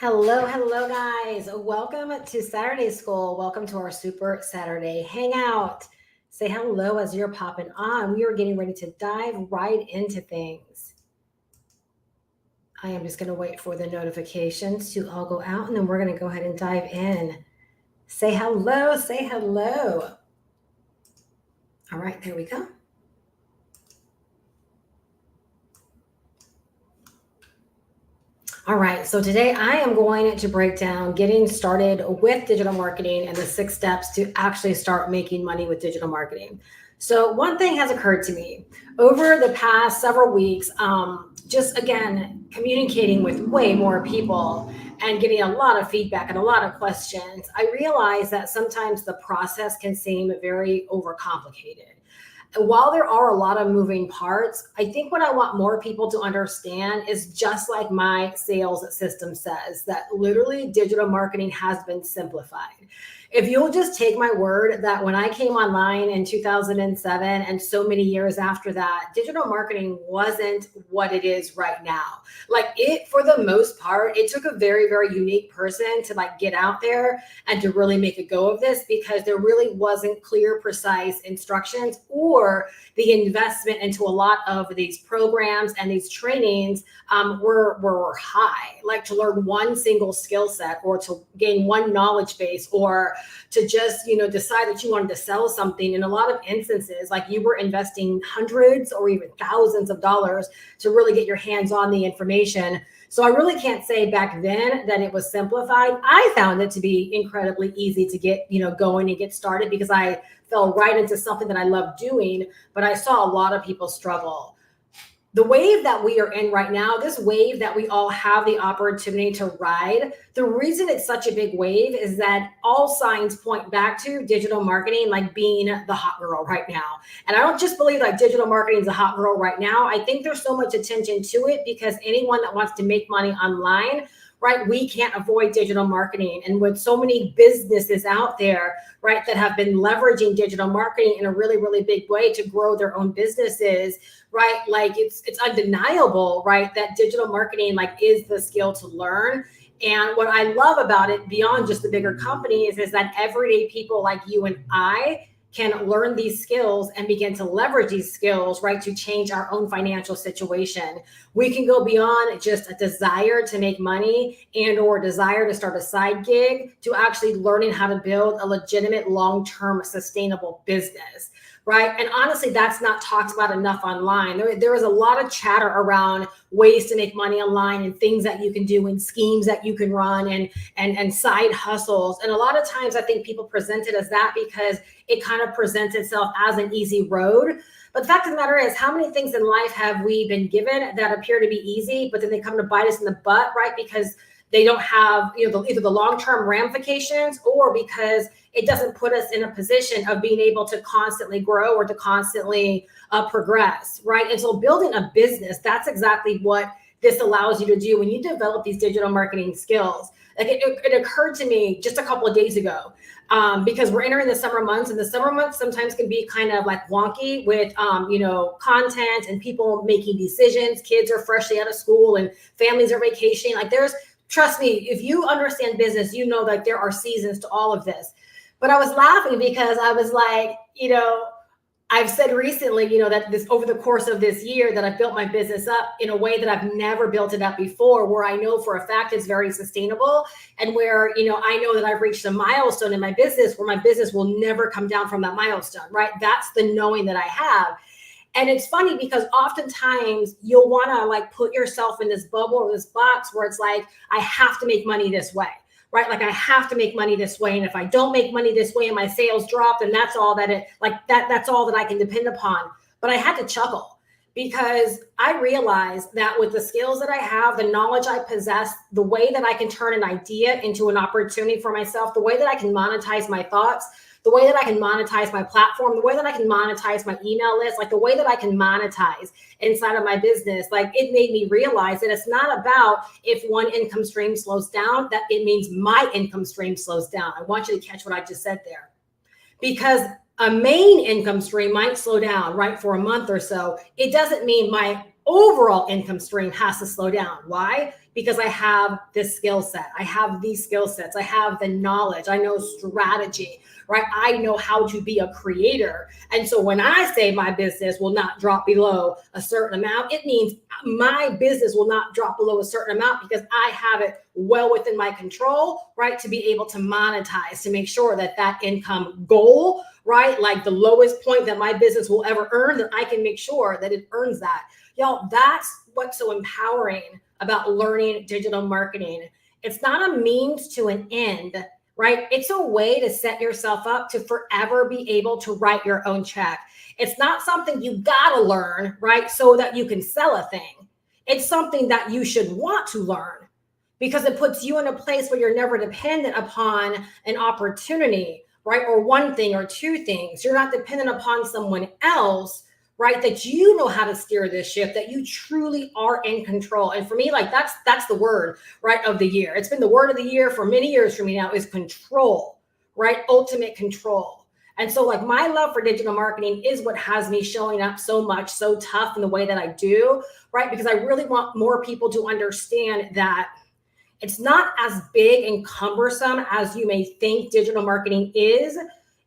Hello, guys. Welcome to Saturday School. Welcome to our Super Saturday Hangout. Say hello as you're popping on. We are getting ready to dive right into things. I am just going to wait for the notifications to all go out, and then we're going to go ahead and dive in. Say hello. Say hello. All right, there we go. All right, so today I am going to break down getting started with digital marketing and the 6 steps to actually start making money with digital marketing. So, one thing has occurred to me over the past several weeks, just again, communicating with way more people and getting a lot of feedback and a lot of questions. I realize that sometimes the process can seem very overcomplicated. While there are a lot of moving parts, I think what I want more people to understand is just like my sales system says, that literally digital marketing has been simplified. If you'll just take my word that when I came online in 2007 and so many years after that, digital marketing wasn't what it is right now. Like it, for the most part, it took a very, very unique person to like get out there and to really make a go of this because there really wasn't clear, precise instructions or the investment into a lot of these programs and these trainings were high. Like to learn one single skill set or to gain one knowledge base or to just decide that you wanted to sell something. In a lot of instances, like you were investing hundreds or even thousands of dollars to really get your hands on the information. So I really can't say back then that it was simplified. I found it to be incredibly easy to get, going and get started because I fell right into something that I love doing, but I saw a lot of people struggle. The wave that we are in right now, this wave that we all have the opportunity to ride, the reason it's such a big wave is that all signs point back to digital marketing like being the hot girl right now. And I don't just believe that digital marketing is a hot girl right now. I think there's so much attention to it because anyone that wants to make money online, right, we can't avoid digital marketing. And with so many businesses out there, right, that have been leveraging digital marketing in a really, really big way to grow their own businesses, right, like it's undeniable, right, that digital marketing like is the skill to learn. And what I love about it beyond just the bigger companies is that everyday people like you and I can learn these skills and begin to leverage these skills, right, to change our own financial situation. We can go beyond just a desire to make money and or desire to start a side gig to actually learning how to build a legitimate long-term sustainable business. Right. And honestly, that's not talked about enough online. There is a lot of chatter around ways to make money online and things that you can do and schemes that you can run and side hustles. And a lot of times I think people present it as that because it kind of presents itself as an easy road. But the fact of the matter is, how many things in life have we been given that appear to be easy, but then they come to bite us in the butt, right? Because they don't have either the long-term ramifications or because it doesn't put us in a position of being able to constantly grow or to constantly progress, right? And so building a business, that's exactly what this allows you to do when you develop these digital marketing skills. Like it occurred to me just a couple of days ago because we're entering the summer months, and the summer months sometimes can be kind of like wonky with content and people making decisions. Kids are freshly out of school and families are vacationing. Like trust me, if you understand business, you know like there are seasons to all of this. But I was laughing because I was like, I've said recently, that this over the course of this year that I've built my business up in a way that I've never built it up before, where I know for a fact it's very sustainable and where, I know that I've reached a milestone in my business where my business will never come down from that milestone, right? That's the knowing that I have. And it's funny because oftentimes you'll want to like put yourself in this bubble or this box where it's like, I have to make money this way. Right? Like I have to make money this way. And if I don't make money this way and my sales drop, then that's all that's all that I can depend upon. But I had to chuckle because I realized that with the skills that I have, the knowledge I possess, the way that I can turn an idea into an opportunity for myself, the way that I can monetize my thoughts, the way that I can monetize my platform, the way that I can monetize my email list, like the way that I can monetize inside of my business, like it made me realize that it's not about if one income stream slows down, that it means my income stream slows down. I want you to catch what I just said there. Because a main income stream might slow down, right, for a month or so. It doesn't mean my overall income stream has to slow down. Why? because I have this skill set. I have these skill sets. I have the knowledge. I know strategy, right? I know how to be a creator. And so when I say my business will not drop below a certain amount, it means my business will not drop below a certain amount because I have it well within my control, right? To be able to monetize, to make sure that that income goal, right? Like the lowest point that my business will ever earn, that I can make sure that it earns that. Y'all, that's what's so empowering about learning digital marketing. It's not a means to an end, right? It's a way to set yourself up to forever be able to write your own check. It's not something you gotta learn, right? So that you can sell a thing. It's something that you should want to learn because it puts you in a place where you're never dependent upon an opportunity, right? Or one thing or two things. You're not dependent upon someone else, right? That you know how to steer this ship, that you truly are in control. And for me, like that's the word, right, of the year. It's been the word of the year for many years for me now is control, right? Ultimate control. And so like my love for digital marketing is what has me showing up so much, so tough in the way that I do, right? Because I really want more people to understand that it's not as big and cumbersome as you may think digital marketing is.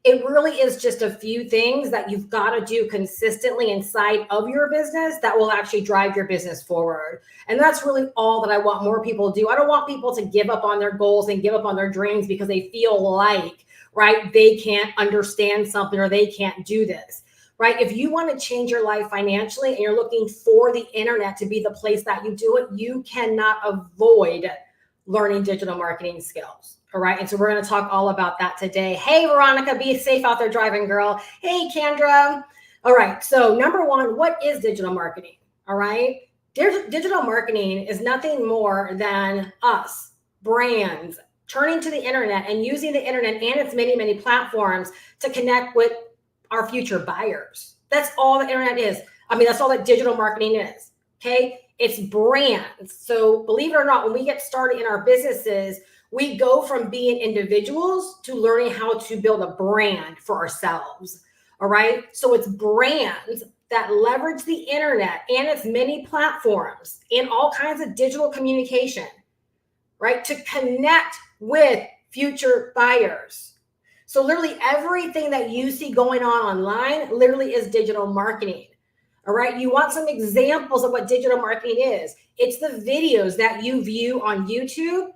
It really is just a few things that you've got to do consistently inside of your business that will actually drive your business forward. And that's really all that I want more people to do. I don't want people to give up on their goals and give up on their dreams because they feel like, right, they can't understand something or they can't do this. Right? If you want to change your life financially and you're looking for the internet to be the place that you do it, you cannot avoid learning digital marketing skills. All right. And so we're going to talk all about that today. Hey, Veronica, be safe out there driving, girl. Hey, Kendra. All right. So number one, what is digital marketing? All right. Digital marketing is nothing more than us, brands, turning to the internet and using the internet and its many, many platforms to connect with our future buyers. That's all the internet is. I mean, that's all that digital marketing is. Okay. It's brands. So believe it or not, when we get started in our businesses, we go from being individuals to learning how to build a brand for ourselves. All right. So it's brands that leverage the internet and its many platforms and all kinds of digital communication, right, to connect with future buyers. So literally everything that you see going on online literally is digital marketing. All right. You want some examples of what digital marketing is. It's the videos that you view on YouTube,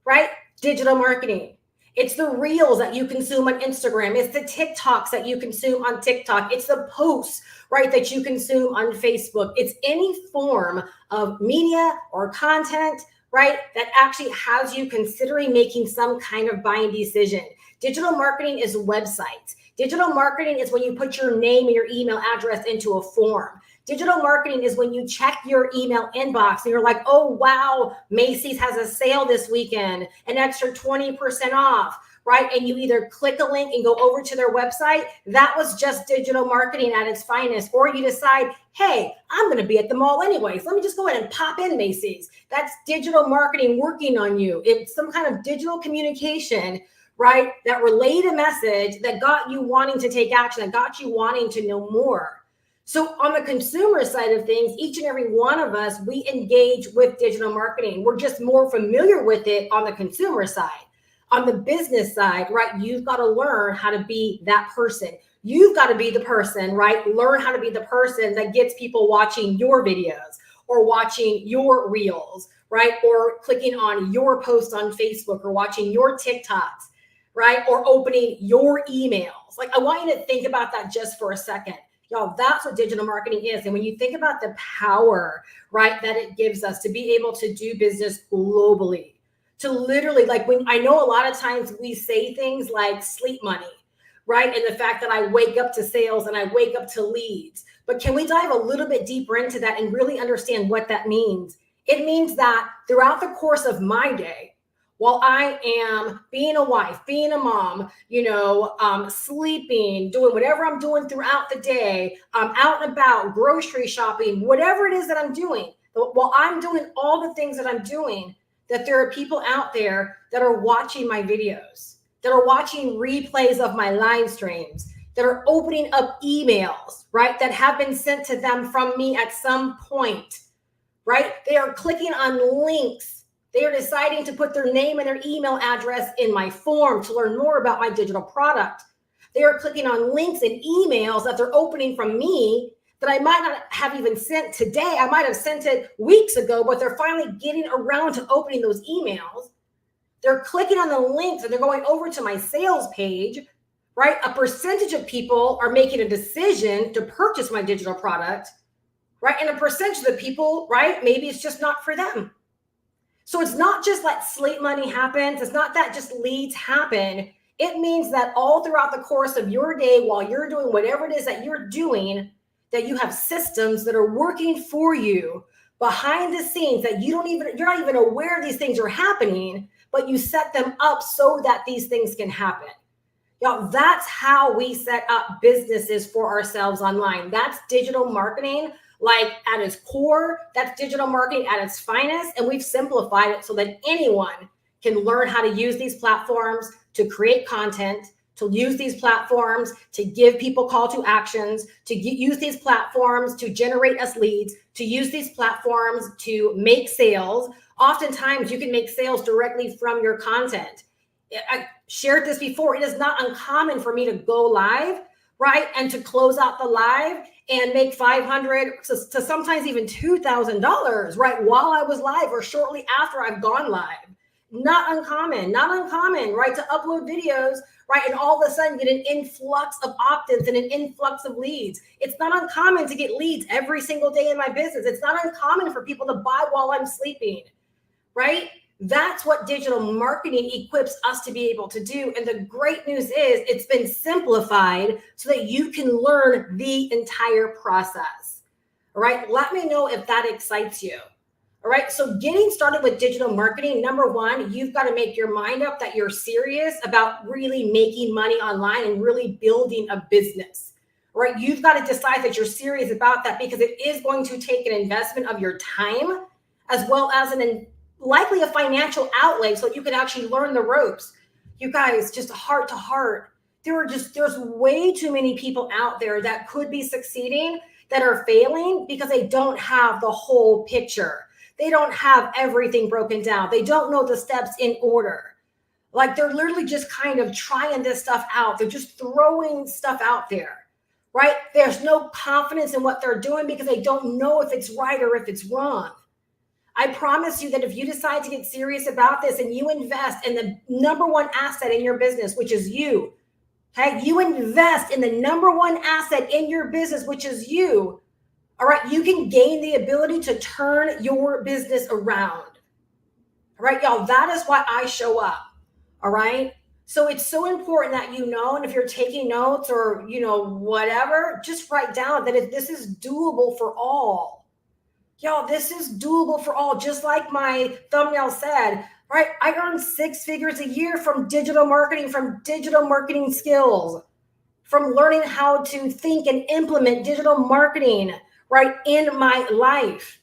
right? Digital marketing. It's the reels that you consume on Instagram. It's the TikToks that you consume on TikTok. It's the posts, right, that you consume on Facebook. It's any form of media or content, right, that actually has you considering making some kind of buying decision. Digital marketing is websites. Digital marketing is when you put your name and your email address into a form. Digital marketing is when you check your email inbox and you're like, oh, wow, Macy's has a sale this weekend, an extra 20% off, right? And you either click a link and go over to their website. That was just digital marketing at its finest. Or you decide, hey, I'm going to be at the mall anyways. Let me just go ahead and pop in Macy's. That's digital marketing working on you. It's some kind of digital communication, right, that relayed a message that got you wanting to take action, that got you wanting to know more. So on the consumer side of things, each and every one of us, we engage with digital marketing. We're just more familiar with it on the consumer side. On the business side, right, you've got to learn how to be that person. You've got to be the person, right? Learn how to be the person that gets people watching your videos or watching your reels, right? Or clicking on your posts on Facebook or watching your TikToks, right? Or opening your emails. Like, I want you to think about that just for a second. Y'all, that's what digital marketing is. And when you think about the power, right, that it gives us to be able to do business globally, to literally, like, when I know a lot of times we say things like sleep money, right? And the fact that I wake up to sales and I wake up to leads. But can we dive a little bit deeper into that and really understand what that means? It means that throughout the course of my day, while I am being a wife, being a mom, sleeping, doing whatever I'm doing throughout the day, out and about, grocery shopping, whatever it is that I'm doing, while I'm doing all the things that I'm doing, that there are people out there that are watching my videos, that are watching replays of my live streams, that are opening up emails, right, that have been sent to them from me at some point, right? They are clicking on links They are deciding to put their name and their email address in my form to learn more about my digital product. They are clicking on links and emails that they're opening from me that I might not have even sent today. I might have sent it weeks ago, but they're finally getting around to opening those emails. They're clicking on the links and they're going over to my sales page, right? A percentage of people are making a decision to purchase my digital product, right? And a percentage of the people, right? Maybe it's just not for them. So it's not just like sleep money happens. It's not that just leads happen. It means that all throughout the course of your day, while you're doing whatever it is that you're doing, that you have systems that are working for you behind the scenes that you're not even aware these things are happening, but you set them up so that these things can happen. Y'all, that's how we set up businesses for ourselves online. That's digital marketing, like at its core. That's digital marketing at its finest. And we've simplified it so that anyone can learn how to use these platforms to create content, to use these platforms to give people call to actions, to use these platforms to generate us leads, to use these platforms to make sales. Oftentimes, you can make sales directly from your content. I shared this before. It is not uncommon for me to go live, right? And to close out the live and make $500 to sometimes even $2,000, right? While I was live or shortly after I've gone live. Not uncommon, right? To upload videos, right? And all of a sudden get an influx of opt-ins and an influx of leads. It's not uncommon to get leads every single day in my business. It's not uncommon for people to buy while I'm sleeping, right? That's what digital marketing equips us to be able to do. And the great news is it's been simplified so that you can learn the entire process. All right. Let me know if that excites you. All right. So getting started with digital marketing, number one, you've got to make your mind up that you're serious about really making money online and really building a business. All right. You've got to decide that you're serious about that because it is going to take an investment of your time as well as likely a financial outlay so you can actually learn the ropes. You guys, just heart to heart, there's way too many people out there that could be succeeding that are failing because they don't have the whole picture. They don't have everything broken down. They don't know the steps in order. Like they're literally just kind of trying this stuff out. They're just throwing stuff out there, right? There's no confidence in what they're doing because they don't know if it's right or if it's wrong. I promise you that if you decide to get serious about this and you invest in the number one asset in your business, which is you, okay? You invest in the number one asset in your business, which is you, all right? You can gain the ability to turn your business around, all right, y'all? That is why I show up, all right? So it's so important that you know, and if you're taking notes or, whatever, just write down that if this is doable for all. Y'all, this is doable for all. Just like my thumbnail said, right? I earn 6 figures a year from digital marketing skills, from learning how to think and implement digital marketing, right, in my life.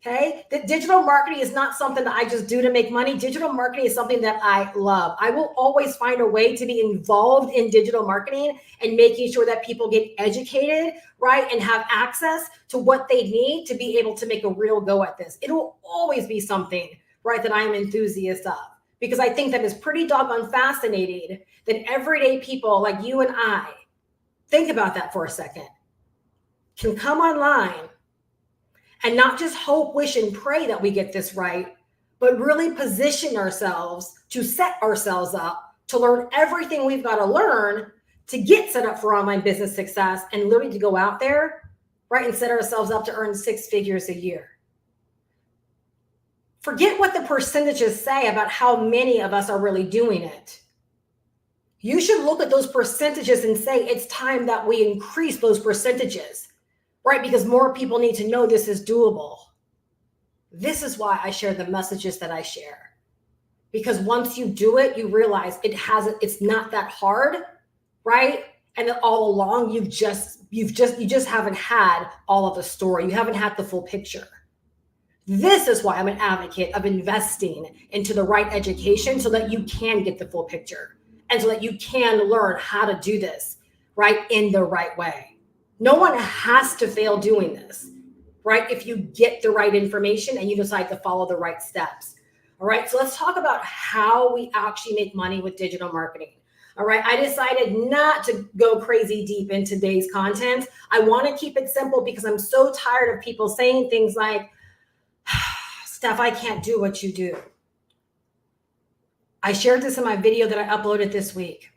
Okay. The digital marketing is not something that I just do to make money. Digital marketing is something that I love. I will always find a way to be involved in digital marketing and making sure that people get educated, right, and have access to what they need to be able to make a real go at this. It will always be something, right, that I'm an enthusiast of because I think that is pretty doggone fascinating that everyday people like you and I, think about that for a second, can come online and not just hope, wish, and pray that we get this right, but really position ourselves to set ourselves up to learn everything we've got to learn to get set up for online business success and literally to go out there, right, and set ourselves up to earn 6 figures a year. Forget what the percentages say about how many of us are really doing it. You should look at those percentages and say it's time that we increase those percentages. Right? Because more people need to know this is doable. This is why I share the messages that I share. Because once you do it, you realize it's not that hard, right? And that all along you just haven't had all of the story. You haven't had the full picture. This is why I'm an advocate of investing into the right education so that you can get the full picture and so that you can learn how to do this, right, in the right way. No one has to fail doing this, right? If you get the right information and you decide to follow the right steps. All right, so let's talk about how we actually make money with digital marketing. All right, I decided not to go crazy deep in today's content. I want to keep it simple because I'm so tired of people saying things like, Steph, I can't do what you do. I shared this in my video that I uploaded this week.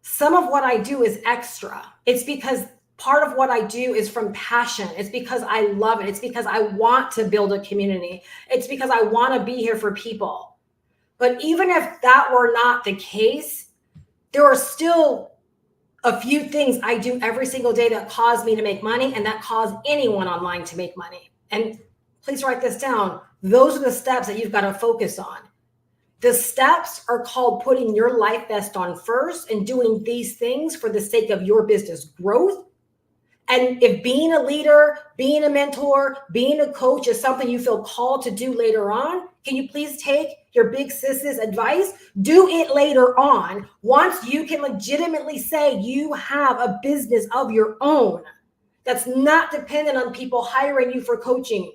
Some of what I do is extra. It's because part of what I do is from passion. It's because I love it. It's because I want to build a community. It's because I want to be here for people. But even if that were not the case, there are still a few things I do every single day that cause me to make money and that cause anyone online to make money. And please write this down. Those are the steps that you've got to focus on. The steps are called putting your life best on first and doing these things for the sake of your business growth. And if being a leader, being a mentor, being a coach is something you feel called to do later on, can you please take your big sis's advice? Do it later on once you can legitimately say you have a business of your own that's not dependent on people hiring you for coaching.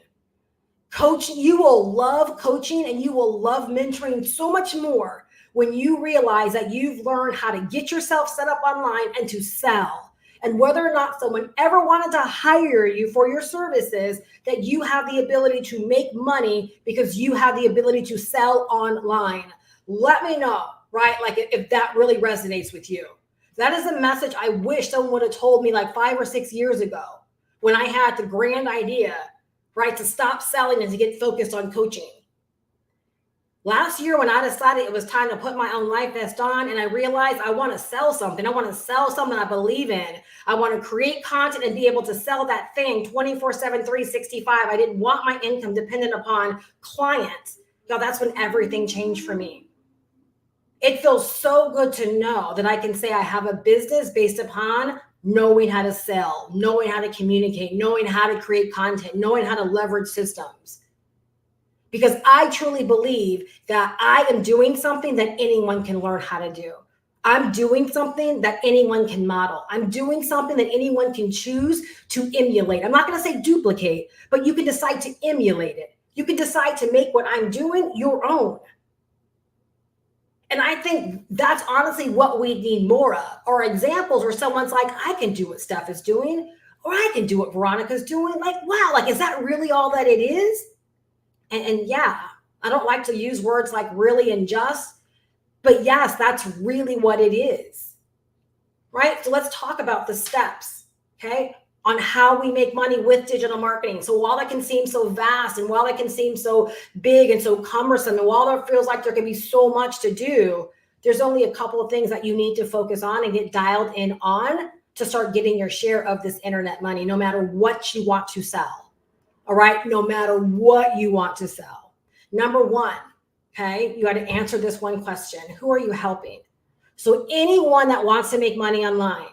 Coaching, you will love coaching and you will love mentoring so much more when you realize that you've learned how to get yourself set up online and to sell. And whether or not someone ever wanted to hire you for your services, that you have the ability to make money because you have the ability to sell online. Let me know, right? Like if that really resonates with you. That is a message I wish someone would have told me like 5 or 6 years ago when I had the grand idea, right, to stop selling and to get focused on coaching. Last year, when I decided it was time to put my own life vest on and I realized I want to sell something, I want to sell something I believe in. I want to create content and be able to sell that thing 24/7, 365. I didn't want my income dependent upon clients. Now that's when everything changed for me. It feels so good to know that I can say I have a business based upon knowing how to sell, knowing how to communicate, knowing how to create content, knowing how to leverage systems. Because I truly believe that I am doing something that anyone can learn how to do. I'm doing something that anyone can model. I'm doing something that anyone can choose to emulate. I'm not going to say duplicate, but you can decide to emulate it. You can decide to make what I'm doing your own. And I think that's honestly what we need more of, or examples where someone's like, I can do what Steph is doing, or I can do what Veronica's doing. Like, wow, like, is that really all that it is? And yeah, I don't like to use words like really and just, but yes, that's really what it is, right? So let's talk about the steps, okay, on how we make money with digital marketing. So while that can seem so vast and while it can seem so big and so cumbersome, and while it feels like there can be so much to do, there's only a couple of things that you need to focus on and get dialed in on to start getting your share of this internet money, no matter what you want to sell. All right, no matter what you want to sell. Number one, okay, you got to answer this one question. Who are you helping? So anyone that wants to make money online,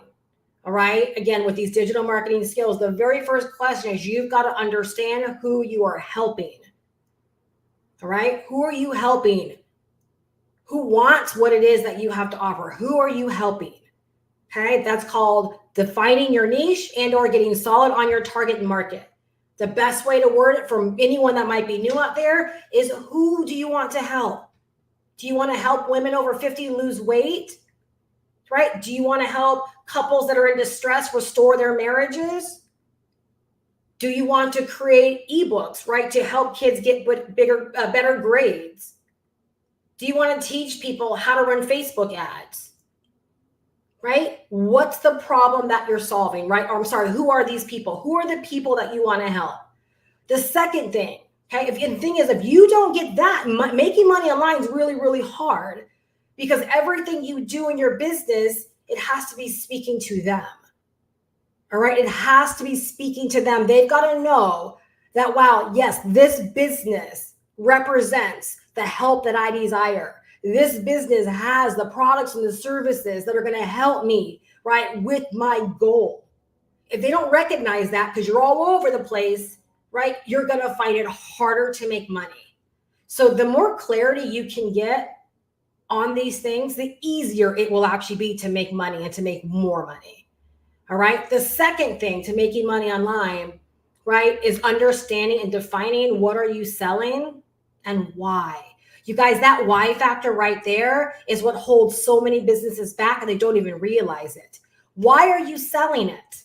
all right, again, with these digital marketing skills, the very first question is you've got to understand who you are helping. All right, who are you helping? Who wants what it is that you have to offer? Who are you helping? Okay, that's called defining your niche and or getting solid on your target market. The best way to word it from anyone that might be new out there is who do you want to help? Do you want to help women over 50 lose weight? Right? Do you want to help couples that are in distress restore their marriages? Do you want to create ebooks, right, to help kids get better grades? Do you want to teach people how to run Facebook ads? Right? What's the problem that you're solving, right? Or I'm sorry, who are these people? Who are the people that you want to help? The second thing, okay, the thing is, if you don't get that, making money online is really, really hard because everything you do in your business, it has to be speaking to them. All right? It has to be speaking to them. They've got to know that, wow, yes, this business represents the help that I desire. This business has the products and the services that are going to help me, right, with my goal. If they don't recognize that because you're all over the place, right, you're going to find it harder to make money. So the more clarity you can get on these things, the easier it will actually be to make money and to make more money. All right. The second thing to making money online, right, is understanding and defining what are you selling and why. You guys, that why factor right there is what holds so many businesses back and they don't even realize it. Why are you selling it?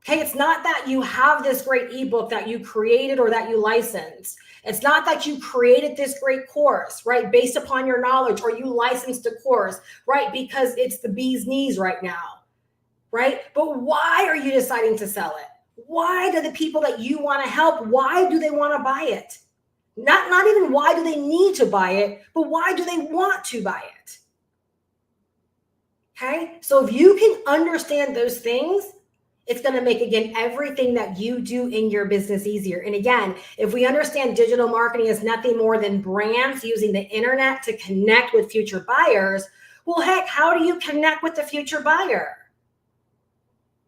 Okay, it's not that you have this great ebook that you created or that you licensed. It's not that you created this great course, right, based upon your knowledge, or you licensed a course, right, because it's the bee's knees right now, right? But why are you deciding to sell it? Why do the people that you want to help, why do they want to buy it? Not even why do they need to buy it, but why do they want to buy it? Okay, so if you can understand those things, it's going to make, again, everything that you do in your business easier. And again, if we understand digital marketing is nothing more than brands using the internet to connect with future buyers, well, heck, how do you connect with the future buyer?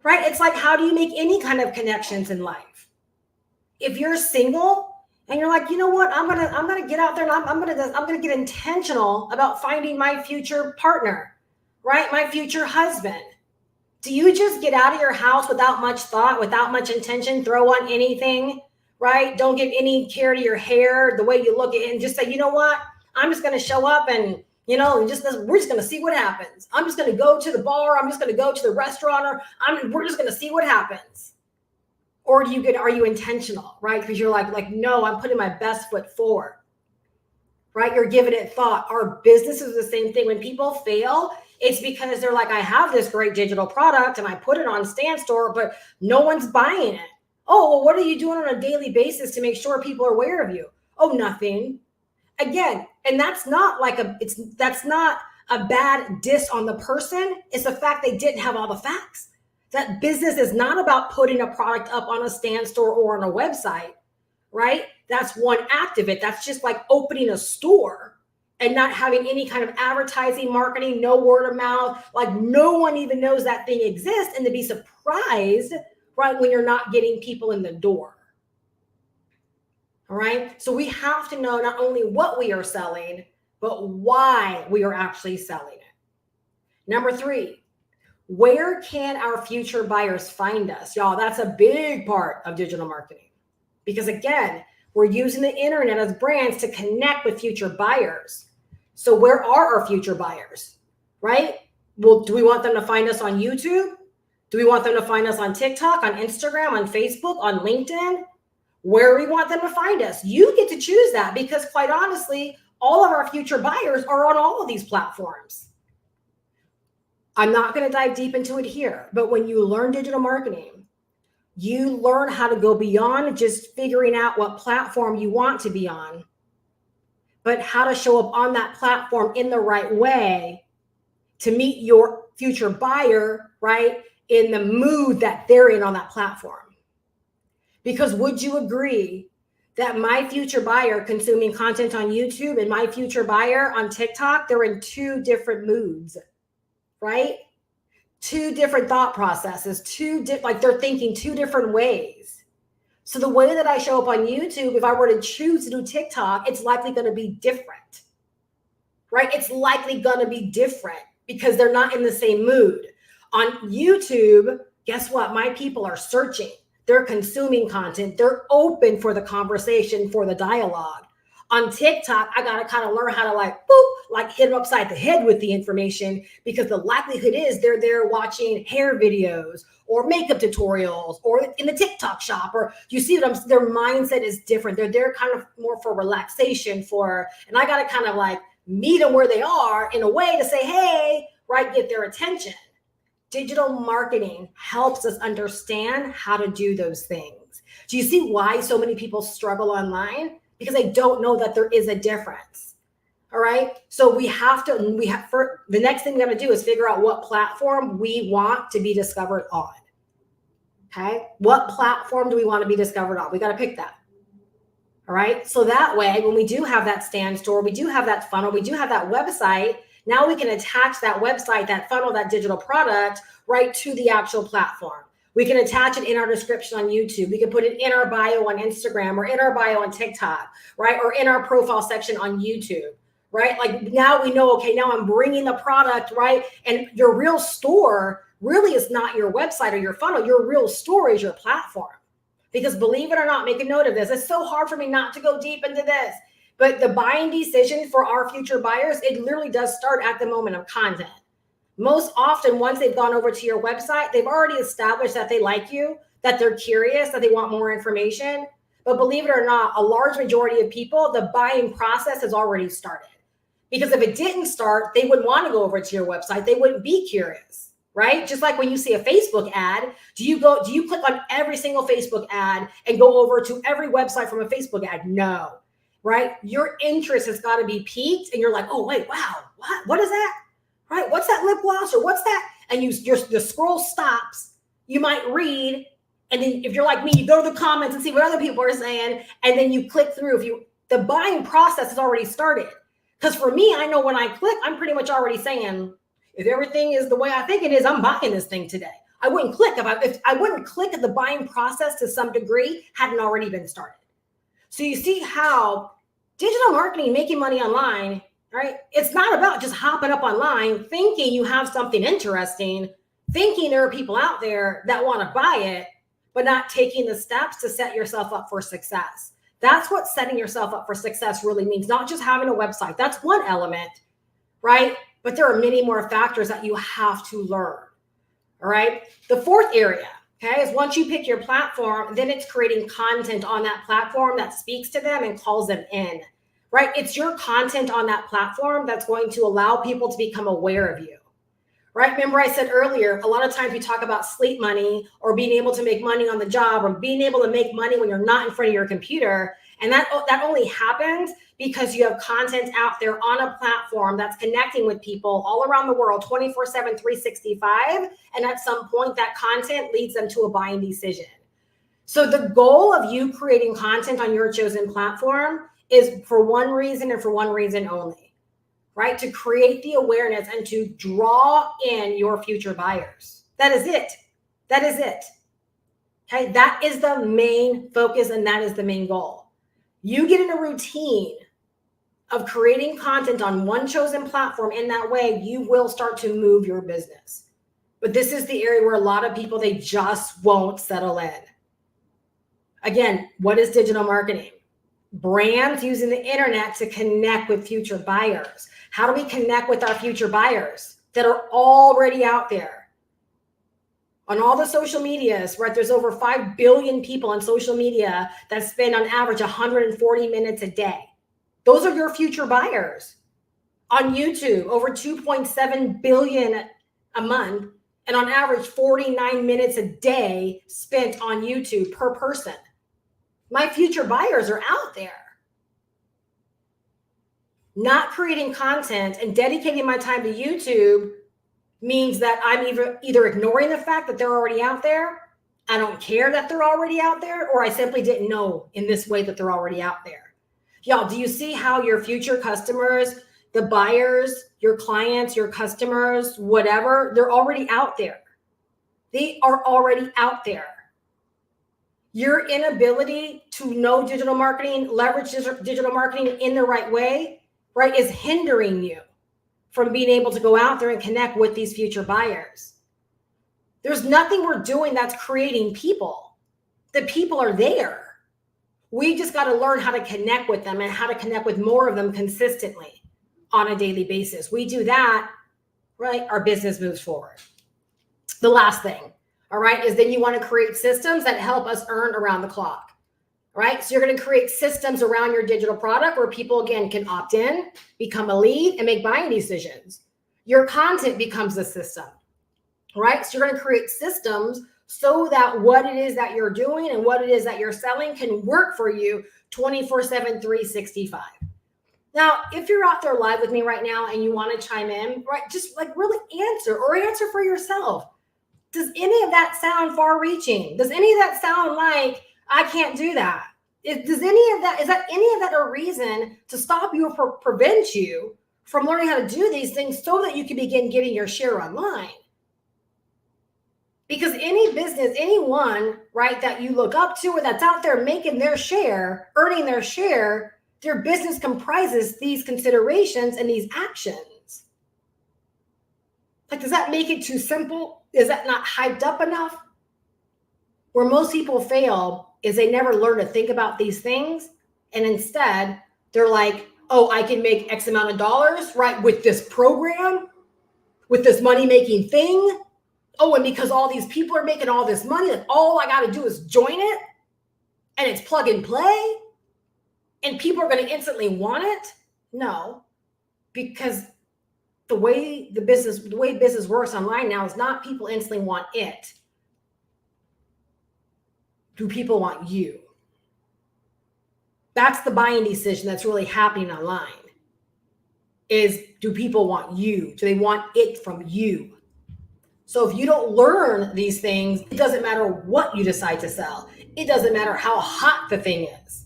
Right? It's like, how do you make any kind of connections in life? If you're single and you're like, you know what, I'm gonna get out there and I'm gonna get intentional about finding my future partner, right? My future husband. Do you just get out of your house without much thought, without much intention, throw on anything, right? Don't give any care to your hair, the way you look at it, and just say, you know what? I'm just going to show up and, we're just going to see what happens. I'm just going to go to the bar. I'm just going to go to the restaurant, or we're just going to see what happens. Or are you intentional, right? Because you're like, no, I'm putting my best foot forward, right? You're giving it thought. Our business is the same thing. When people fail, it's because they're like, I have this great digital product and I put it on Stand Store, but no one's buying it. Oh, well, what are you doing on a daily basis to make sure people are aware of you? Oh, nothing. Again, and that's not a bad diss on the person. It's the fact they didn't have all the facts. That business is not about putting a product up on a Stand Store or on a website, right? That's one act of it. That's just like opening a store and not having any kind of advertising, marketing, no word of mouth, like no one even knows that thing exists, and to be surprised, right, when you're not getting people in the door. All right. So we have to know not only what we are selling, but why we are actually selling it. Number 3, where can our future buyers find us? Y'all, that's a big part of digital marketing, because again, we're using the internet as brands to connect with future buyers. So where are our future buyers, right? Well, do we want them to find us on YouTube? Do we want them to find us on TikTok, on Instagram, on Facebook, on LinkedIn? Where do we want them to find us? You get to choose that, because quite honestly, all of our future buyers are on all of these platforms. I'm not going to dive deep into it here, but when you learn digital marketing, you learn how to go beyond just figuring out what platform you want to be on, but how to show up on that platform in the right way to meet your future buyer, right, in the mood that they're in on that platform. Because would you agree that my future buyer consuming content on YouTube and my future buyer on TikTok, they're in 2 different moods, right? 2 different thought processes, like they're thinking 2 different ways. So the way that I show up on YouTube, if I were to choose to do TikTok, it's likely going to be different, right? It's likely going to be different because they're not in the same mood. On YouTube, guess what? My people are searching. They're consuming content. They're open for the conversation, for the dialogue. On TikTok, I got to kind of learn how to hit them upside the head with the information, because the likelihood is they're there watching hair videos or makeup tutorials or in the TikTok shop, or you see them, their mindset is different. They're there kind of more for relaxation, and I got to kind of meet them where they are in a way to say, hey, right, get their attention. Digital marketing helps us understand how to do those things. Do you see why so many people struggle online? Because they don't know that there is a difference. All right. So the next thing we got to do is figure out what platform we want to be discovered on. Okay. What platform do we want to be discovered on? We got to pick that. All right. So that way, when we do have that Stand Store, we do have that funnel, we do have that website, now we can attach that website, that funnel, that digital product right to the actual platform. We can attach it in our description on YouTube. We can put it in our bio on Instagram, or in our bio on TikTok, right? Or in our profile section on YouTube, right? Like now we know, okay, now I'm bringing the product, right? And your real store really is not your website or your funnel. Your real store is your platform. Because believe it or not, make a note of this. It's so hard for me not to go deep into this, But the buying decision for our future buyers, it literally does start at the moment of content. Most often, once they've gone over to your website, they've already established that they like you, that they're curious, that they want more information. But believe it or not, a large majority of people, the buying process has already started. Because if it didn't start, they wouldn't want to go over to your website. They wouldn't be curious, right? Just like when you see a Facebook ad, do you click on every single Facebook ad and go over to every website from a Facebook ad? No, right? Your interest has got to be piqued and you're like, oh, wait, wow, what is that? Right? What's that lip gloss or what's that? And the scroll stops. You might read. And then if you're like me, you go to the comments and see what other people are saying. And then you click through. The buying process has already started. Because for me, I know when I click, I'm pretty much already saying, if everything is the way I think it is, I'm buying this thing today. I wouldn't click if I wouldn't click at the buying process to some degree hadn't already been started. So you see how digital marketing, making money online, right? It's not about just hopping up online, thinking you have something interesting, thinking there are people out there that want to buy it, but not taking the steps to set yourself up for success. That's what setting yourself up for success really means. Not just having a website. That's one element, right? But there are many more factors that you have to learn. All right. The fourth area, okay, is once you pick your platform, then it's creating content on that platform that speaks to them and calls them in. Right? It's your content on that platform that's going to allow people to become aware of you, right? Remember I said earlier, a lot of times we talk about sleep money or being able to make money on the job or being able to make money when you're not in front of your computer. And that only happens because you have content out there on a platform that's connecting with people all around the world, 24/7, 365. And at some point that content leads them to a buying decision. So the goal of you creating content on your chosen platform is for one reason and for one reason only, right? To create the awareness and to draw in your future buyers. That is it. That is it. Okay. That is the main focus and that is the main goal. You get in a routine of creating content on one chosen platform. In that way, you will start to move your business. But this is the area where a lot of people, they just won't settle in. Again, what is digital marketing? Brands using the internet to connect with future buyers. How do we connect with our future buyers that are already out there? On all the social medias, right? There's over 5 billion people on social media that spend on average 140 minutes a day. Those are your future buyers. On YouTube, over 2.7 billion a month, and on average 49 minutes a day spent on YouTube per person. My future buyers are out there. Not creating content and dedicating my time to YouTube means that I'm either ignoring the fact that they're already out there, I don't care that they're already out there, or I simply didn't know in this way that they're already out there. Y'all, do you see how your future customers, the buyers, your clients, your customers, whatever, they're already out there. They are already out there. Your inability to know digital marketing, leverage digital marketing in the right way, right, is hindering you from being able to go out there and connect with these future buyers. There's nothing we're doing that's creating people. The people are there. We just got to learn how to connect with them and how to connect with more of them consistently on a daily basis. We do that, right? Our business moves forward. The last thing, all right, is then you want to create systems that help us earn around the clock, right? So you're going to create systems around your digital product where people, again, can opt in, become a lead, and make buying decisions. Your content becomes the system, right? So you're going to create systems so that what it is that you're doing and what it is that you're selling can work for you 24/7, 365. Now, if you're out there live with me right now and you want to chime in, right, just like really answer for yourself. Does any of that sound far reaching? Does any of that sound like I can't do that? Is any of that a reason to stop you or prevent you from learning how to do these things so that you can begin getting your share online? Because any business, anyone, right, that you look up to or that's out there making their share, earning their share, their business comprises these considerations and these actions. Like, does that make it too simple? Is that not hyped up enough? Where most people fail is they never learn to think about these things. And instead, They're like, oh, I can make X amount of dollars, right, with this program, with this money-making thing. Oh, and because all these people are making all this money, like all I got to do is join it, and it's plug and play, and people are going to instantly want it. No, because the way business works online now is not people instantly want it. Do people want you? That's the buying decision that's really happening online. Is, do people want you? Do they want it from you? So if you don't learn these things, it doesn't matter what you decide to sell. It doesn't matter how hot the thing is,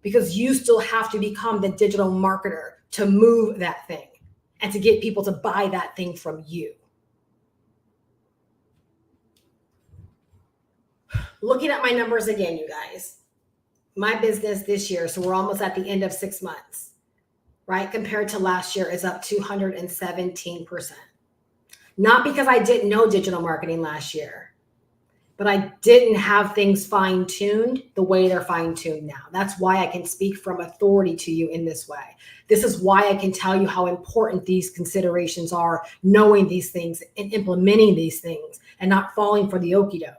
because you still have to become the digital marketer to move that thing and to get people to buy that thing from you. Looking at my numbers again, you guys, my business this year, so we're almost at the end of 6 months, right? Compared to last year is up 217%. Not because I didn't know digital marketing last year, but I didn't have things fine-tuned the way they're fine-tuned now. That's why I can speak from authority to you in this way. This is why I can tell you how important these considerations are, knowing these things and implementing these things and not falling for the okie doke.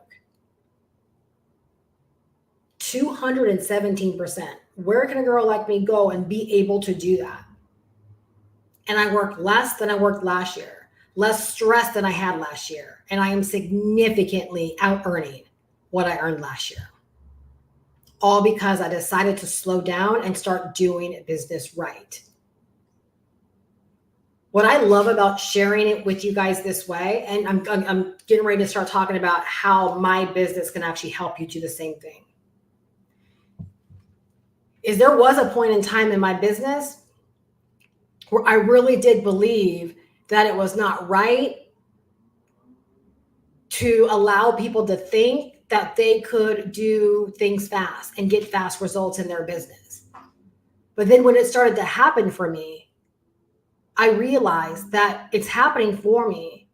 217%. Where can a girl like me go and be able to do that? And I work less than I worked last year, less stress than I had last year. And I am significantly out earning what I earned last year. All because I decided to slow down and start doing business right. What I love about sharing it with you guys this way, and I'm getting ready to start talking about how my business can actually help you do the same thing, is there was a point in time in my business where I really did believe that it was not right to allow people to think that they could do things fast and get fast results in their business. But then when it started to happen for me, I realized that it's happening for me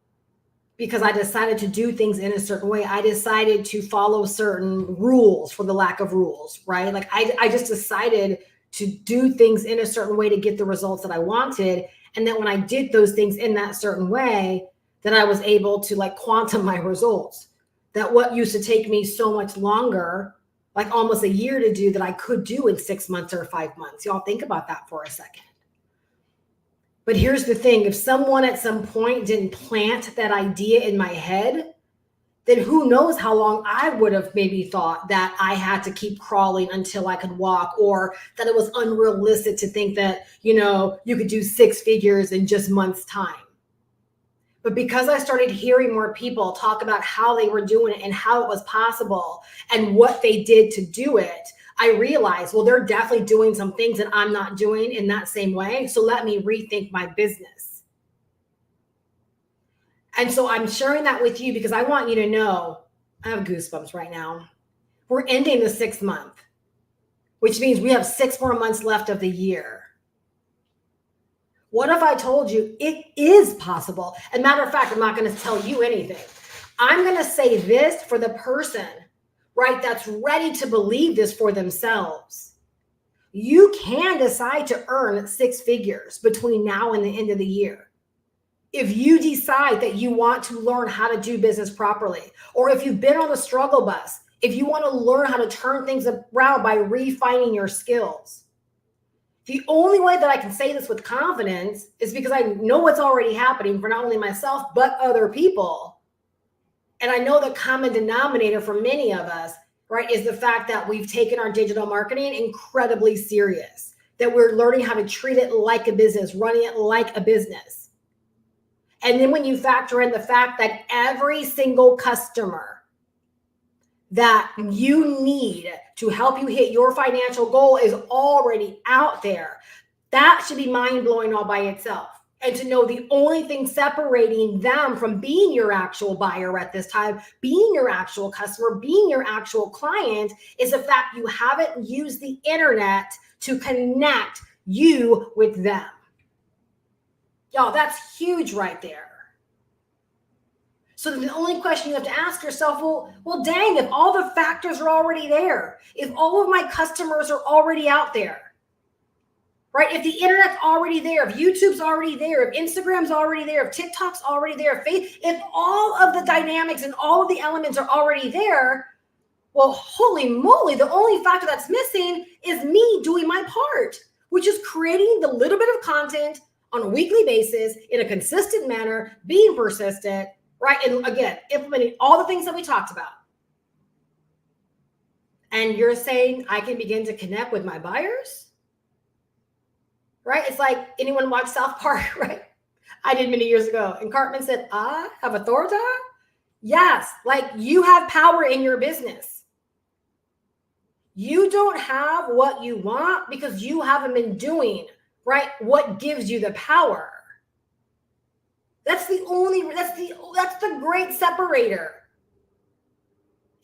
because I decided to do things in a certain way. I decided to follow certain rules for the lack of rules, right? Like I just decided to do things in a certain way to get the results that I wanted. And then when I did those things in that certain way, then I was able to like quantum my results. That what used to take me so much longer, like almost a year to do, that I could do in 6 months or 5 months. Y'all think about that for a second. But here's the thing, if someone at some point didn't plant that idea in my head, then who knows how long I would have maybe thought that I had to keep crawling until I could walk, or that it was unrealistic to think that, you could do 6 figures in just months' time. But because I started hearing more people talk about how they were doing it and how it was possible and what they did to do it, I realized, well, they're definitely doing some things that I'm not doing in that same way. So let me rethink my business. And so I'm sharing that with you because I want you to know, I have goosebumps right now. We're ending the 6th month, which means we have 6 more months left of the year. What if I told you it is possible? And matter of fact, I'm not going to tell you anything. I'm going to say this for the person, right, that's ready to believe this for themselves. You can decide to earn 6 figures between now and the end of the year. If you decide that you want to learn how to do business properly, or if you've been on the struggle bus, if you want to learn how to turn things around by refining your skills. The only way that I can say this with confidence is because I know what's already happening for not only myself, but other people. And I know the common denominator for many of us, right, is the fact that we've taken our digital marketing incredibly serious, that we're learning how to treat it like a business, running it like a business. And then when you factor in the fact that every single customer that you need to help you hit your financial goal is already out there, that should be mind-blowing all by itself. And to know the only thing separating them from being your actual buyer at this time, being your actual customer, being your actual client, is the fact you haven't used the internet to connect you with them. Y'all, that's huge right there. So the only question you have to ask yourself, well, dang, if all the factors are already there, if all of my customers are already out there, right? If the internet's already there, if YouTube's already there, if Instagram's already there, if TikTok's already there, if all of the dynamics and all of the elements are already there, well, holy moly, the only factor that's missing is me doing my part, which is creating the little bit of content on a weekly basis in a consistent manner, being persistent, right? And again, implementing all the things that we talked about. And you're saying I can begin to connect with my buyers, right? It's like, anyone watch South Park, right? I did many years ago. And Cartman said, I have authority? Yes, like you have power in your business. You don't have what you want because you haven't been doing, right, what gives you the power. That's the great separator,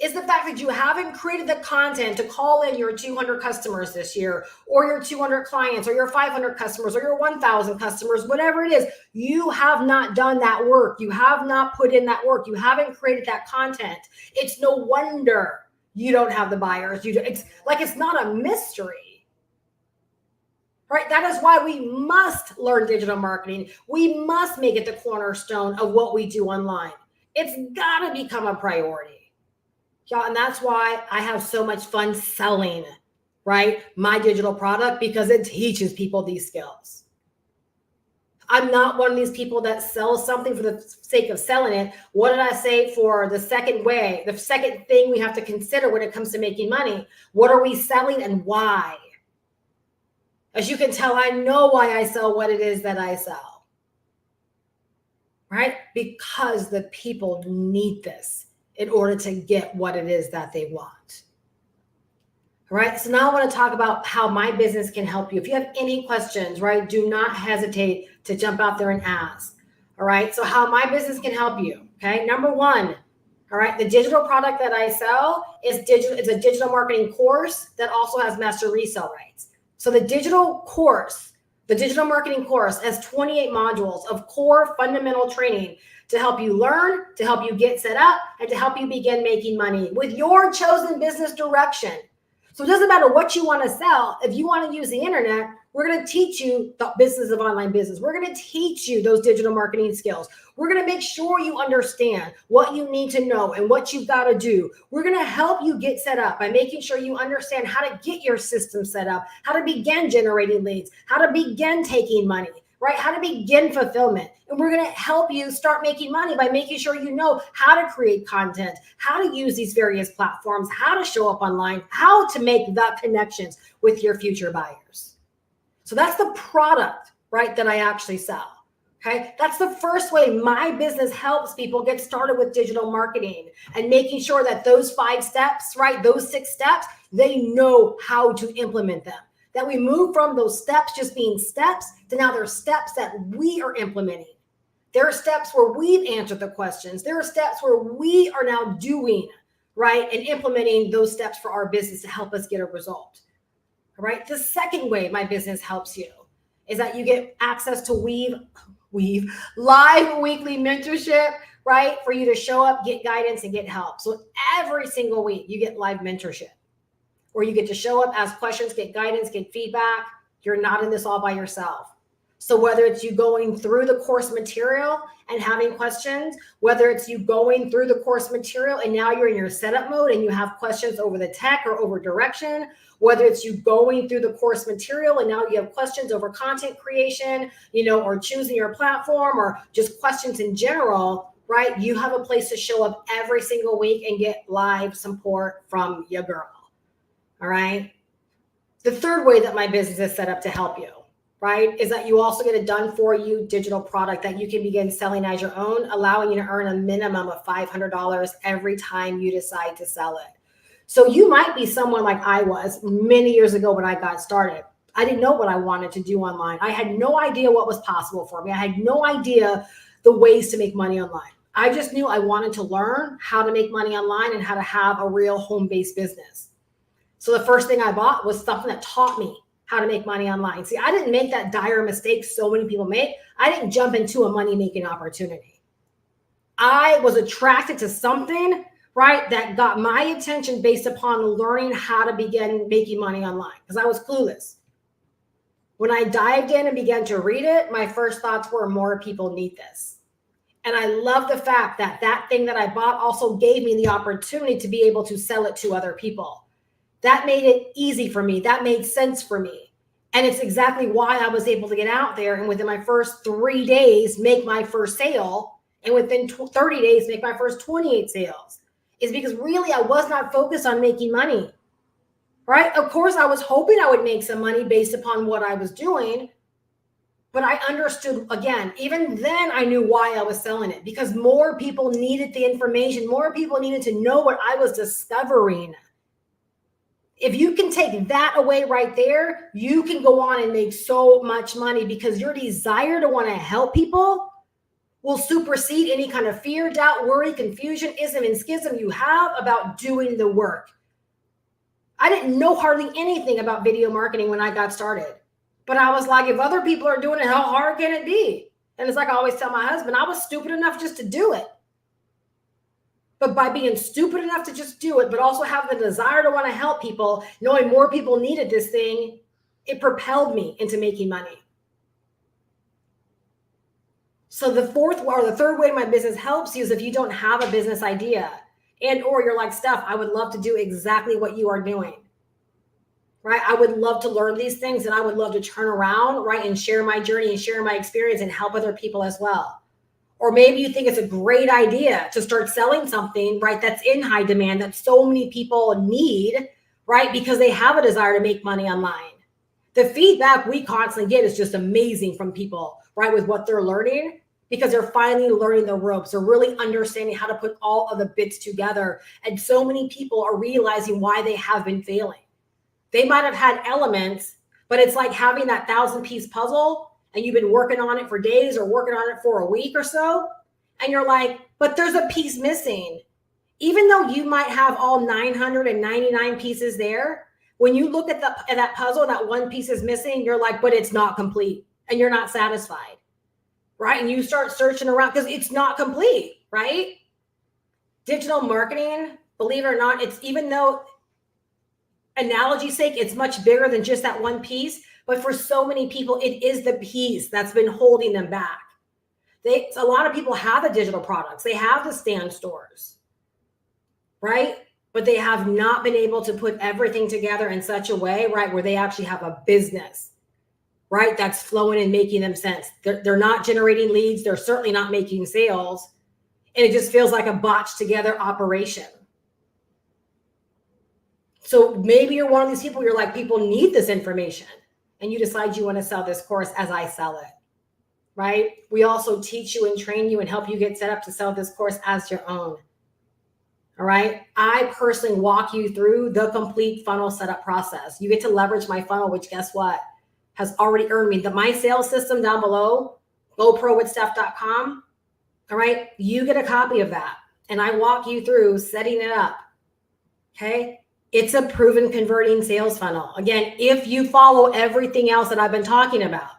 is the fact that you haven't created the content to call in your 200 customers this year, or your 200 clients, or your 500 customers, or your 1,000 customers, whatever it is. You have not done that work. You have not put in that work. You haven't created that content. It's no wonder you don't have the buyers. It's not a mystery, right? That is why we must learn digital marketing. We must make it the cornerstone of what we do online. It's got to become a priority. Yeah, and that's why I have so much fun selling, right, my digital product, because it teaches people these skills. I'm not one of these people that sells something for the sake of selling it. What did I say for the second thing we have to consider when it comes to making money? What are we selling and why? As you can tell, I know why I sell what it is that I sell, right? Because the people need this in order to get what it is that they want. All right, so now I want to talk about how my business can help you. If you have any questions, right, do not hesitate to jump out there and ask. All right, so how my business can help you. Okay, number one, all right, the digital product that I sell is digital. It's a digital marketing course that also has master resale rights. So the digital marketing course has 28 modules of core fundamental training to help you learn, to help you get set up, and to help you begin making money with your chosen business direction. So it doesn't matter what you want to sell. If you want to use the internet, we're going to teach you the business of online business. We're going to teach you those digital marketing skills. We're going to make sure you understand what you need to know and what you've got to do. We're going to help you get set up by making sure you understand how to get your system set up, how to begin generating leads, how to begin taking money, right? How to begin fulfillment. And we're going to help you start making money by making sure you know how to create content, how to use these various platforms, how to show up online, how to make the connections with your future buyers. So that's the product, right, that I actually sell. Okay, that's the first way my business helps people get started with digital marketing, and making sure that those 5 steps, right, those 6 steps, they know how to implement them. That we move from those steps just being steps to now they're steps that we are implementing. There are steps where we've answered the questions. There are steps where we are now doing, right, and implementing those steps for our business to help us get a result. All right. The second way my business helps you is that you get access to Weave live weekly mentorship, right, for you to show up, get guidance, and get help. So every single week you get live mentorship, where you get to show up, ask questions, get guidance, get feedback. You're not in this all by yourself. So whether it's you going through the course material and having questions, whether it's you going through the course material and now you're in your setup mode and you have questions over the tech or over direction, whether it's you going through the course material and now you have questions over content creation, or choosing your platform, or just questions in general, right? You have a place to show up every single week and get live support from your girl. All right. The third way that my business is set up to help you, right, is that you also get a done for you digital product that you can begin selling as your own, allowing you to earn a minimum of $500 every time you decide to sell it. So you might be someone like I was many years ago when I got started. I didn't know what I wanted to do online. I had no idea what was possible for me. I had no idea the ways to make money online. I just knew I wanted to learn how to make money online and how to have a real home-based business. So the first thing I bought was something that taught me how to make money online. See, I didn't make that dire mistake so many people make. I didn't jump into a money-making opportunity. I was attracted to something, right, that got my attention based upon learning how to begin making money online, because I was clueless. When I dived in and began to read it, my first thoughts were more people need this. And I love the fact that that thing that I bought also gave me the opportunity to be able to sell it to other people. That made it easy for me. That made sense for me. And it's exactly why I was able to get out there and within my first 3 days, make my first sale. And within 30 days, make my first 28 sales. Is because really I was not focused on making money, right? Of course, I was hoping I would make some money based upon what I was doing. But I understood, again, even then I knew why I was selling it, because more people needed the information. More people needed to know what I was discovering. If you can take that away right there, you can go on and make so much money, because your desire to want to help people will supersede any kind of fear, doubt, worry, confusion, ism, and schism you have about doing the work. I didn't know hardly anything about video marketing when I got started. But I was like, if other people are doing it, how hard can it be? And it's like I always tell my husband, I was stupid enough just to do it. But by being stupid enough to just do it, but also have the desire to want to help people, knowing more people needed this thing, it propelled me into making money. So the third way my business helps you is if you don't have a business idea and or you're like, Steph, I would love to do exactly what you are doing. Right? I would love to learn these things and I would love to turn around, right? And share my journey and share my experience and help other people as well. Or maybe you think it's a great idea to start selling something, right? That's in high demand that so many people need, right? Because they have a desire to make money online. The feedback we constantly get is just amazing from people, right? With what they're learning, because they're finally learning the ropes. They're really understanding how to put all of the bits together. And so many people are realizing why they have been failing. They might have had elements, but it's like having that 1,000-piece puzzle and you've been working on it for days or working on it for a week or so. And you're like, but there's a piece missing. Even though you might have all 999 pieces there, when you look at that puzzle, that one piece is missing, you're like, but it's not complete and you're not satisfied, right? And you start searching around because it's not complete, right? Digital marketing, believe it or not, it's even though analogy's sake, it's much bigger than just that one piece. But for so many people, it is the piece that's been holding them back. A lot of people have the digital products. They have the stand stores, right? But they have not been able to put everything together in such a way, right, where they actually have a business, right, that's flowing and making them sense. They're not generating leads. They're certainly not making sales. And it just feels like a botched together operation. So maybe you're one of these people, you're like, people need this information. And you decide you want to sell this course as I sell it, right? We also teach you and train you and help you get set up to sell this course as your own. All right. I personally walk you through the complete funnel setup process. You get to leverage my funnel, which guess what? Has already earned me my sales system down below, goprowithsteph.com. All right. You get a copy of that. And I walk you through setting it up. Okay. It's a proven converting sales funnel. Again, if you follow everything else that I've been talking about,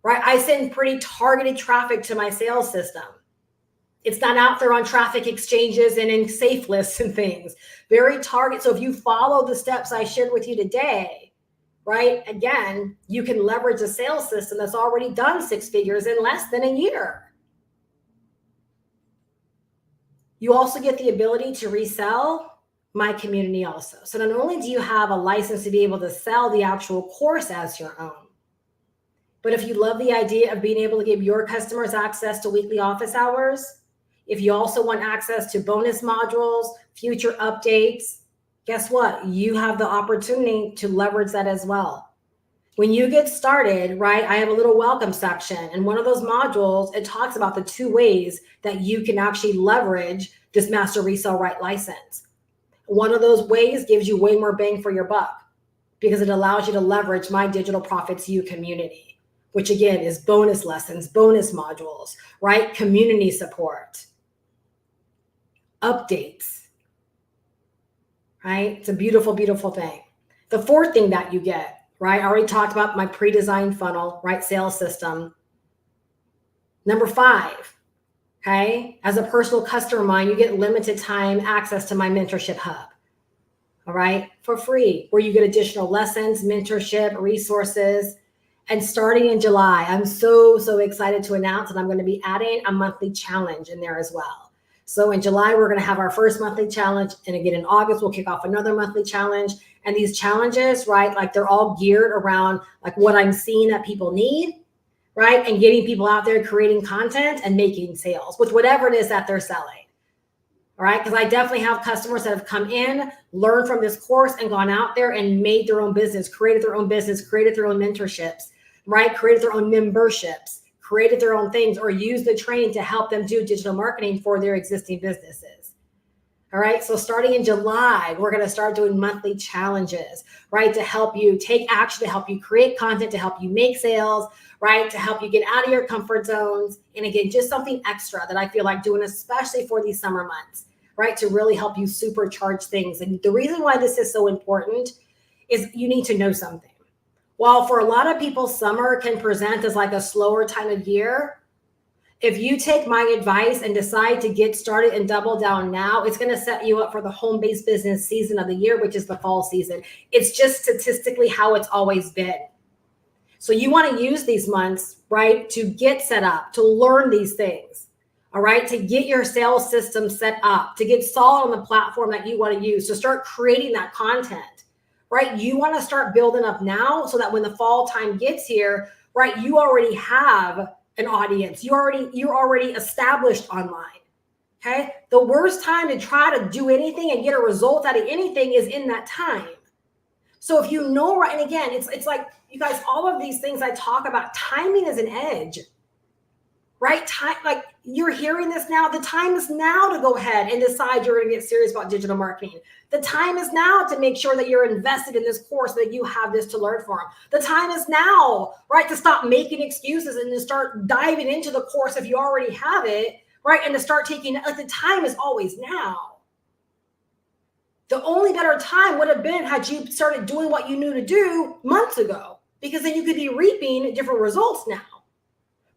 right? I send pretty targeted traffic to my sales system. It's not out there on traffic exchanges and in safe lists and things. Very target. So if you follow the steps I shared with you today, right? Again, you can leverage a sales system that's already done 6 figures in less than a year. You also get the ability to resell my community also. So not only do you have a license to be able to sell the actual course as your own, but if you love the idea of being able to give your customers access to weekly office hours, if you also want access to bonus modules, future updates, guess what? You have the opportunity to leverage that as well. When you get started, right, I have a little welcome section. And one of those modules, it talks about the 2 ways that you can actually leverage this master resale right license. One of those ways gives you way more bang for your buck because it allows you to leverage my Digital Profits U community, which again is bonus lessons, bonus modules, right? Community support, updates, right? It's a beautiful, beautiful thing. The 4th thing that you get, right? I already talked about my pre-designed funnel, right? Sales system. Number 5. Okay. As a personal customer of mine, you get limited time access to my mentorship hub. All right. For free, where you get additional lessons, mentorship, resources. And starting in July, I'm so excited to announce that I'm going to be adding a monthly challenge in there as well. So in July, we're going to have our first monthly challenge. And again, in August, we'll kick off another monthly challenge. And these challenges, right, like they're all geared around like what I'm seeing that people need, right? And getting people out there creating content and making sales with whatever it is that they're selling. All right, because I definitely have customers that have come in, learned from this course, and gone out there and made their own business, created their own business, created their own mentorships, right? Created their own memberships, created their own things, or used the training to help them do digital marketing for their existing businesses. All right, so starting in July, we're going to start doing monthly challenges, right? To help you take action, to help you create content, to help you make sales, right? To help you get out of your comfort zones. And again, just something extra that I feel like doing, especially for these summer months, right? To really help you supercharge things. And the reason why this is so important is you need to know something. While for a lot of people, summer can present as like a slower time of year, if you take my advice and decide to get started and double down now, it's going to set you up for the home-based business season of the year, which is the fall season. It's just statistically how it's always been. So you want to use these months, right, to get set up, to learn these things, all right, to get your sales system set up, to get solid on the platform that you want to use, to start creating that content, right? You want to start building up now so that when the fall time gets here, right, you already have an audience. You're already established online. Okay. The worst time to try to do anything and get a result out of anything is in that time. So if you know, right, and again, it's like, you guys, all of these things I talk about, timing is an edge, right? Time, like you're hearing this now. The time is now to go ahead and decide you're going to get serious about digital marketing. The time is now to make sure that you're invested in this course, that you have this to learn from. The time is now, right, to stop making excuses and to start diving into the course if you already have it, right? And to start taking, like the time is always now. The only better time would have been had you started doing what you knew to do months ago, because then you could be reaping different results now.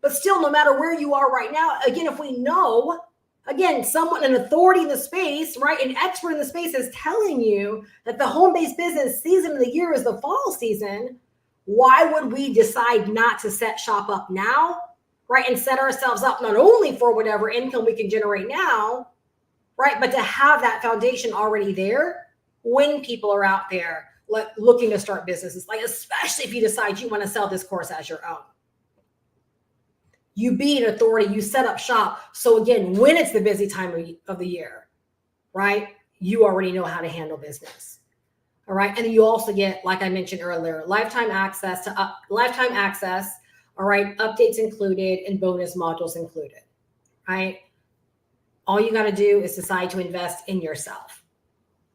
But still, no matter where you are right now, again, if we know, again, someone, an authority in the space, right, an expert in the space is telling you that the home-based business season of the year is the fall season, why would we decide not to set shop up now, right, and set ourselves up not only for whatever income we can generate now, right, but to have that foundation already there when people are out there like looking to start businesses, like especially if you decide you want to sell this course as your own. You be an authority, you set up shop. So again, when it's the busy time of the year, right, you already know how to handle business. All right. And then you also get, like I mentioned earlier, lifetime access, all right, updates included and bonus modules included, right? All you got to do is decide to invest in yourself.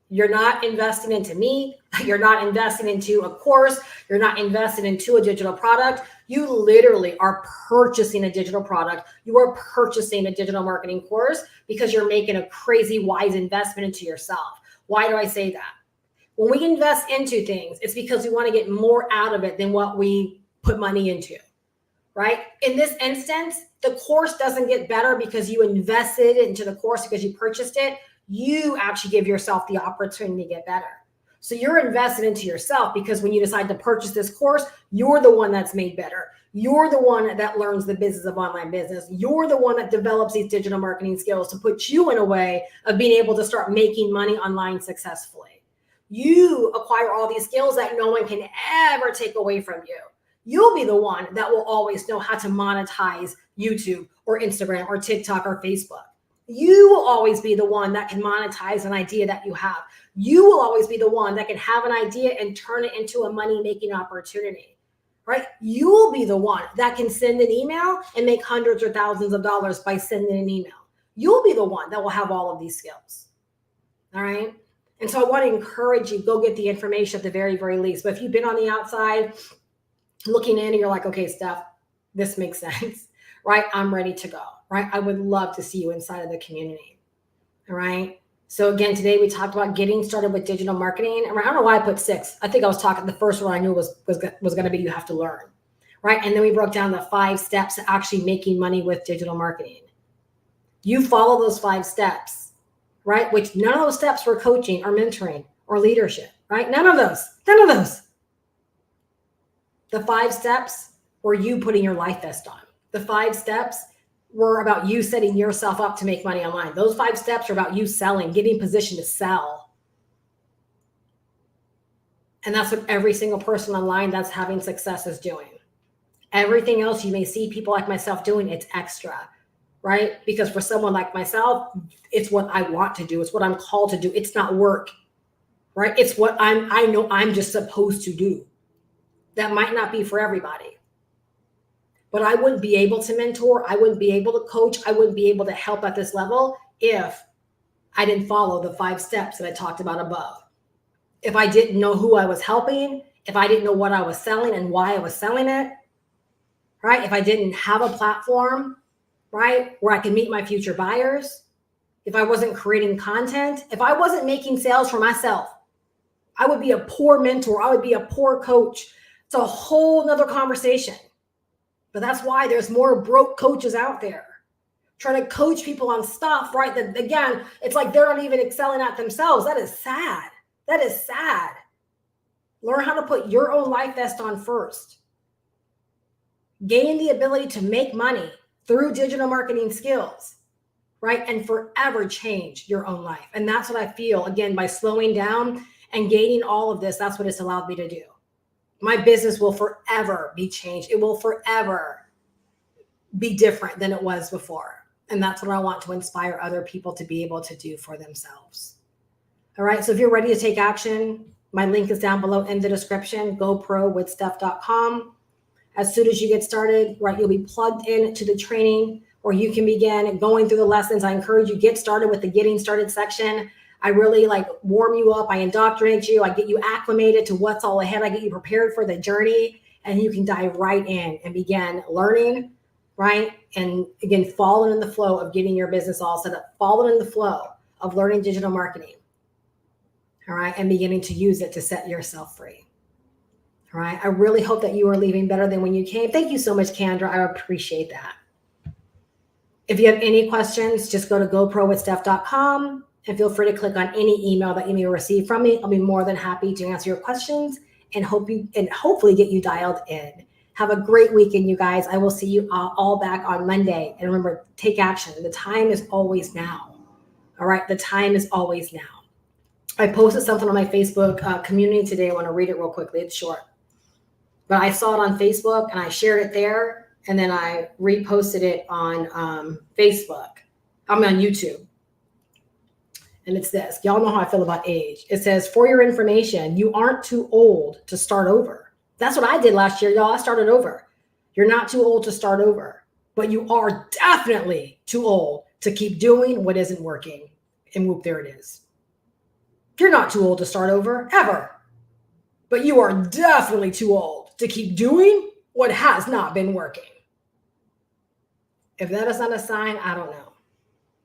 You're not investing into me. You're not investing into a course. You're not investing into a digital product. You literally are purchasing a digital product. You are purchasing a digital marketing course because you're making a crazy wise investment into yourself. Why do I say that? When we invest into things, it's because we want to get more out of it than what we put money into, right? In this instance, the course doesn't get better because you invested into the course because you purchased it. You actually give yourself the opportunity to get better. So you're invested into yourself because when you decide to purchase this course, you're the one that's made better. You're the one that learns the business of online business. You're the one that develops these digital marketing skills to put you in a way of being able to start making money online successfully. You acquire all these skills that no one can ever take away from you. You'll be the one that will always know how to monetize YouTube or Instagram or TikTok or Facebook. You will always be the one that can monetize an idea that you have. You will always be the one that can have an idea and turn it into a money-making opportunity, right? You will be the one that can send an email and make hundreds or thousands of dollars by sending an email. You'll be the one that will have all of these skills, all right? And so I want to encourage you, go get the information at the very, very least. But if you've been on the outside looking in and you're like, okay, Steph, this makes sense, right? I'm ready to go, right? I would love to see you inside of the community, all right? So again, today we talked about getting started with digital marketing. And I don't know why I put 6. I think I was talking, the first one I knew was going to be you have to learn, right? And then we broke down the 5 steps to actually making money with digital marketing. You follow those 5 steps, right? Which none of those steps were coaching or mentoring or leadership, right? None of those. The 5 steps were you putting your life vest on. The 5 steps were about you setting yourself up to make money online. Those 5 steps are about you selling, getting positioned to sell. And that's what every single person online that's having success is doing. Everything else you may see people like myself doing, it's extra, right? Because for someone like myself, it's what I want to do. It's what I'm called to do. It's not work, right? It's what I know I'm just supposed to do. That might not be for everybody. But I wouldn't be able to mentor. I wouldn't be able to coach. I wouldn't be able to help at this level if I didn't follow the 5 steps that I talked about above. If I didn't know who I was helping, if I didn't know what I was selling and why I was selling it, right? If I didn't have a platform, right, where I could meet my future buyers, if I wasn't creating content, if I wasn't making sales for myself, I would be a poor mentor. I would be a poor coach. It's a whole nother conversation. But that's why there's more broke coaches out there trying to coach people on stuff, right? That again, it's like they're not even excelling at themselves. That is sad. That is sad. Learn how to put your own life vest on first. Gain the ability to make money through digital marketing skills, right? And forever change your own life. And that's what I feel, again, by slowing down and gaining all of this, that's what it's allowed me to do. My business will forever be changed. It will forever be different than it was before. And that's what I want to inspire other people to be able to do for themselves. All right. So if you're ready to take action, my link is down below in the description, goprowithsteph.com. As soon as you get started, right, you'll be plugged in to the training where you can begin going through the lessons. I encourage you, get started with the getting started section. I really warm you up. I indoctrinate you. I get you acclimated to what's all ahead. I get you prepared for the journey, and you can dive right in and begin learning, right? And again, falling in the flow of getting your business all set up, falling in the flow of learning digital marketing, all right? And beginning to use it to set yourself free, all right? I really hope that you are leaving better than when you came. Thank you so much, Kendra. I appreciate that. If you have any questions, just go to goprowithsteph.com. And feel free to click on any email that you may receive from me. I'll be more than happy to answer your questions and hopefully get you dialed in. Have a great weekend, you guys. I will see you all back on Monday. And remember, take action. The time is always now. All right. The time is always now. I posted something on my Facebook community today. I want to read it real quickly. It's short. But I saw it on Facebook and I shared it there. And then I reposted it on Facebook. I'm on YouTube. And it's this. Y'all know how I feel about age. It says, for your information, you aren't too old to start over. That's what I did last year, y'all. I started over. You're not too old to start over, but you are definitely too old to keep doing what isn't working. And whoop, there it is. You're not too old to start over, ever. But you are definitely too old to keep doing what has not been working. If that is not a sign, I don't know.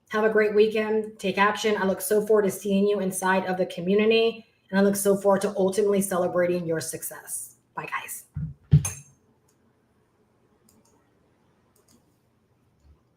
Have a great weekend. Take action. I look so forward to seeing you inside of the community, and I look so forward to ultimately celebrating your success. Bye, guys.